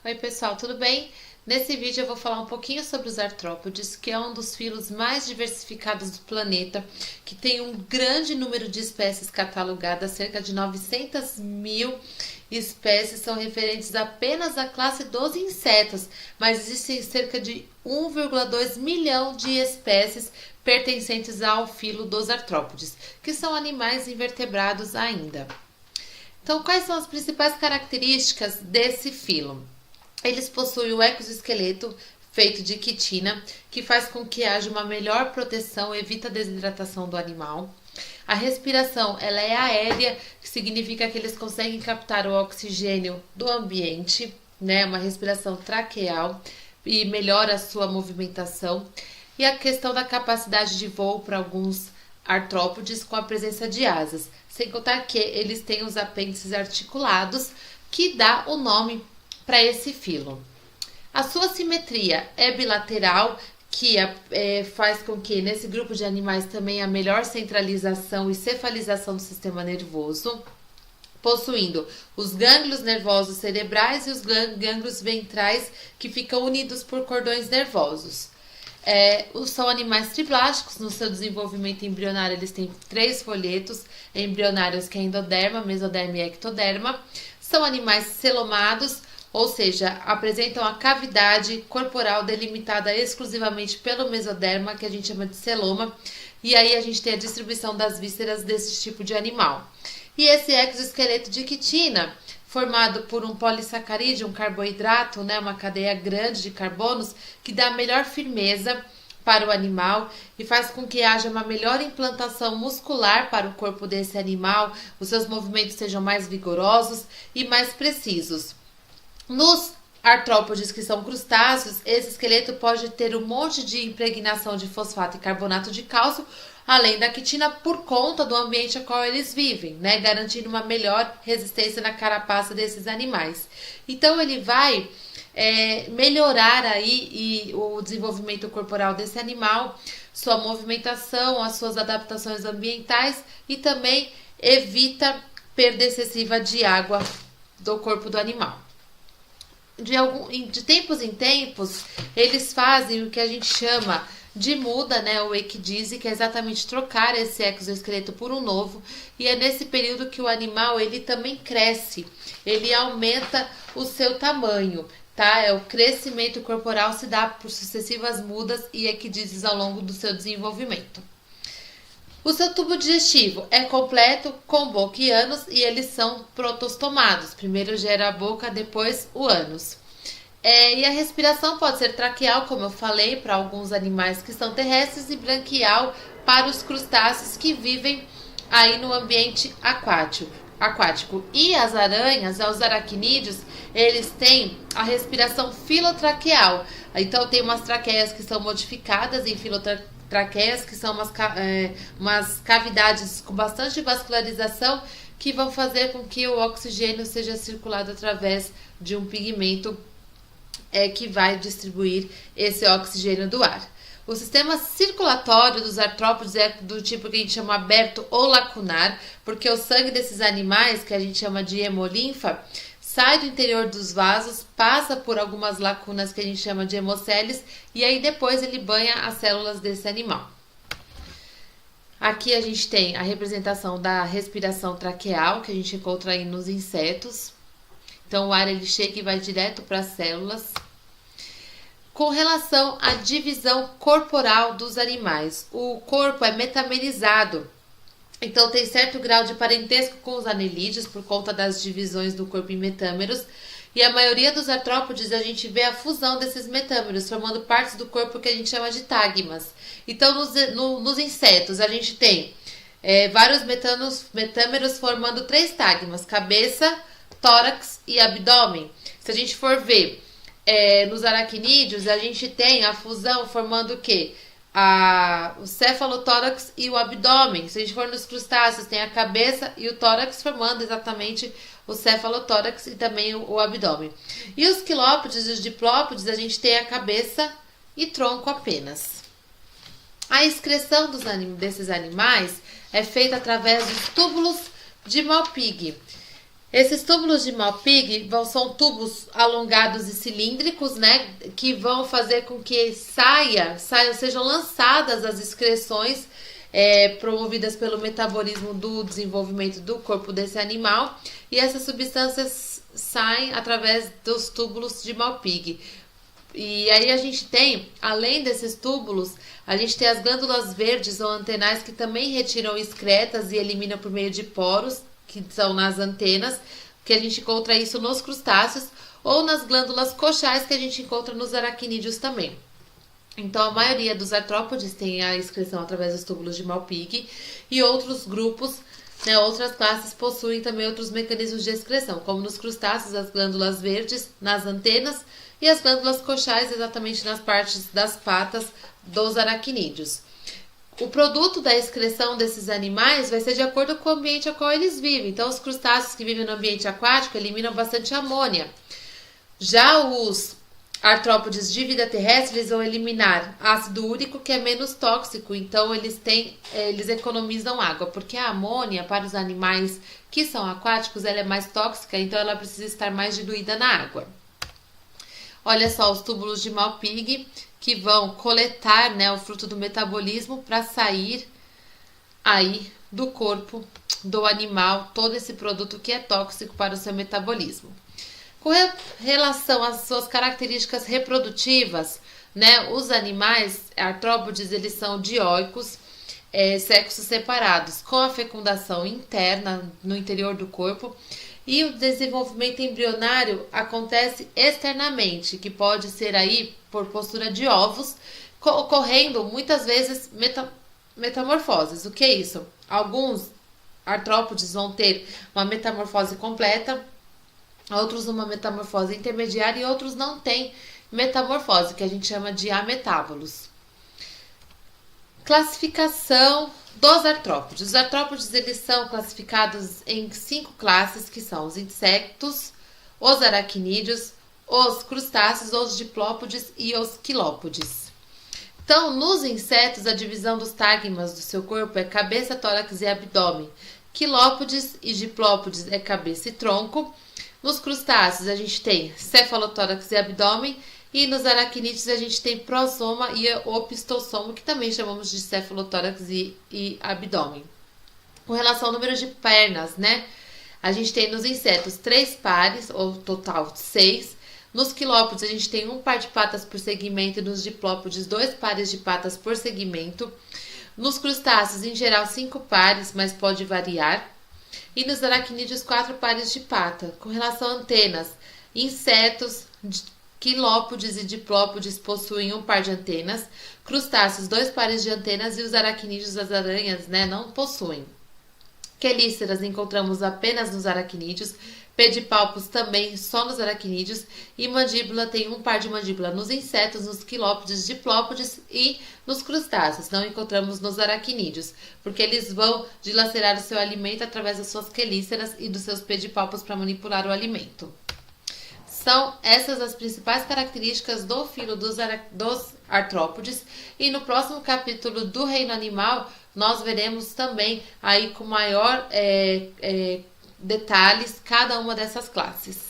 Oi pessoal, tudo bem? Nesse vídeo eu vou falar um pouquinho sobre os artrópodes, que é um dos filos mais diversificados do planeta, que tem um grande número de espécies catalogadas, cerca de 900 mil espécies são referentes apenas à classe dos insetos, mas existem cerca de 1,2 milhão de espécies pertencentes ao filo dos artrópodes, que são animais invertebrados ainda. Então, quais são as principais características desse filo? Eles possuem o exoesqueleto feito de quitina, que faz com que haja uma melhor proteção e evita a desidratação do animal. A respiração ela é aérea, que significa que eles conseguem captar o oxigênio do ambiente, né? Uma respiração traqueal e melhora a sua movimentação. E a questão da capacidade de voo para alguns artrópodes com a presença de asas, sem contar que eles têm os apêndices articulados, que dá o nome para esse filo. A sua simetria é bilateral, que faz com que nesse grupo de animais também a melhor centralização e cefalização do sistema nervoso, possuindo os gânglios nervosos cerebrais e os gânglios ventrais, que ficam unidos por cordões nervosos. São animais triplásticos. No seu desenvolvimento embrionário eles têm 3 folhetos embrionários, que é endoderma, mesoderma e ectoderma. São animais celomados, ou seja, apresentam a cavidade corporal delimitada exclusivamente pelo mesoderma, que a gente chama de celoma, e aí a gente tem a distribuição das vísceras desse tipo de animal. E esse exoesqueleto de quitina, formado por um polissacarídeo, um carboidrato, né, uma cadeia grande de carbonos, que dá melhor firmeza para o animal e faz com que haja uma melhor implantação muscular para o corpo desse animal, os seus movimentos sejam mais vigorosos e mais precisos. Nos artrópodes, que são crustáceos, esse esqueleto pode ter um monte de impregnação de fosfato e carbonato de cálcio, além da quitina, por conta do ambiente a qual eles vivem, né? Garantindo uma melhor resistência na carapaça desses animais. Então ele vai melhorar aí o desenvolvimento corporal desse animal, sua movimentação, as suas adaptações ambientais, e também evita perda excessiva de água do corpo do animal. De tempos em tempos, eles fazem o que a gente chama de muda, né, ou equidise, que é exatamente trocar esse exoesqueleto por um novo, e é nesse período que o animal ele também cresce, ele aumenta o seu tamanho, tá? O crescimento corporal se dá por sucessivas mudas e equidises ao longo do seu desenvolvimento. O seu tubo digestivo é completo, com boca e ânus, e eles são protostomados. Primeiro gera a boca, depois o ânus. E a respiração pode ser traqueal, como eu falei, para alguns animais que são terrestres, e branquial para os crustáceos que vivem aí no ambiente aquático. E as aranhas, os aracnídeos, eles têm a respiração filotraqueal. Então tem umas traqueias que são modificadas em filotraqueias, que são umas cavidades com bastante vascularização, que vão fazer com que o oxigênio seja circulado através de um pigmento que vai distribuir esse oxigênio do ar. O sistema circulatório dos artrópodes é do tipo que a gente chama aberto ou lacunar, porque o sangue desses animais, que a gente chama de hemolinfa, sai do interior dos vasos, passa por algumas lacunas que a gente chama de hemocélios, e aí depois ele banha as células desse animal. Aqui a gente tem a representação da respiração traqueal, que a gente encontra aí nos insetos. Então o ar ele chega e vai direto para as células. Com relação à divisão corporal dos animais, o corpo é metamerizado. Então tem certo grau de parentesco com os anelídeos por conta das divisões do corpo em metâmeros, e a maioria dos artrópodes a gente vê a fusão desses metâmeros, formando partes do corpo que a gente chama de tagmas. Então nos insetos a gente tem vários metâmeros formando 3 tagmas: cabeça, tórax e abdômen. Se a gente for ver nos aracnídeos, a gente tem a fusão formando o quê? O cefalotórax e o abdômen. Se a gente for nos crustáceos, tem a cabeça e o tórax formando exatamente o cefalotórax e também o abdômen. E os quilópodes e os diplópodes, a gente tem a cabeça e tronco apenas. A excreção desses animais é feita através dos túbulos de Malpighi. Esses túbulos de Malpighi são tubos alongados e cilíndricos, né, que vão fazer com que sejam lançadas as excreções promovidas pelo metabolismo do desenvolvimento do corpo desse animal, e essas substâncias saem através dos túbulos de Malpighi. E aí a gente tem, além desses túbulos, a gente tem as glândulas verdes ou antenais que também retiram excretas e eliminam por meio de poros, que são nas antenas, que a gente encontra isso nos crustáceos, ou nas glândulas coxais que a gente encontra nos aracnídeos também. Então, a maioria dos artrópodes tem a excreção através dos túbulos de Malpighi, e outros grupos, né, outras classes possuem também outros mecanismos de excreção, como nos crustáceos, as glândulas verdes nas antenas e as glândulas coxais exatamente nas partes das patas dos aracnídeos. O produto da excreção desses animais vai ser de acordo com o ambiente a qual eles vivem. Então, os crustáceos que vivem no ambiente aquático eliminam bastante amônia. Já os artrópodes de vida terrestre, eles vão eliminar ácido úrico, que é menos tóxico. Então, eles economizam água, porque a amônia para os animais que são aquáticos, ela é mais tóxica, então ela precisa estar mais diluída na água. Olha só os túbulos de Malpighi, que vão coletar, né, o fruto do metabolismo para sair aí do corpo do animal todo esse produto que é tóxico para o seu metabolismo. Com relação às suas características reprodutivas, né, os animais artrópodes, eles são dioicos, sexos separados, com a fecundação interna no interior do corpo, e o desenvolvimento embrionário acontece externamente, que pode ser aí por postura de ovos, ocorrendo muitas vezes metamorfoses. O que é isso? Alguns artrópodes vão ter uma metamorfose completa, outros uma metamorfose intermediária e outros não têm metamorfose, que a gente chama de ametábolos. Classificação dos artrópodes. Os artrópodes, eles são classificados em 5 classes, que são os insetos, os aracnídeos, os crustáceos, os diplópodes e os quilópodes. Então, nos insetos, a divisão dos tagmas do seu corpo é cabeça, tórax e abdômen. Quilópodes e diplópodes é cabeça e tronco. Nos crustáceos, a gente tem cefalotórax e abdômen. E nos aracnídeos a gente tem prosoma e opistosoma, que também chamamos de cefalotórax e abdômen. Com relação ao número de pernas, né? A gente tem nos insetos 3 pares, ou total 6. Nos quilópodes a gente tem 1 par de patas por segmento e nos diplópodes 2 pares de patas por segmento. Nos crustáceos, em geral, 5 pares, mas pode variar. E nos aracnídeos, 4 pares de pata. Com relação a antenas, insetos, quilópodes e diplópodes possuem 1 par de antenas, crustáceos 2 pares de antenas e os aracnídeos, as aranhas, né, não possuem. Quelíceras encontramos apenas nos aracnídeos, pedipalpos também só nos aracnídeos e mandíbula tem 1 par de mandíbula nos insetos, nos quilópodes, diplópodes e nos crustáceos. Não encontramos nos aracnídeos, porque eles vão dilacerar o seu alimento através das suas quelíceras e dos seus pedipalpos para manipular o alimento. São essas as principais características do filo dos artrópodes, e no próximo capítulo do reino animal nós veremos também aí com maior detalhes cada uma dessas classes.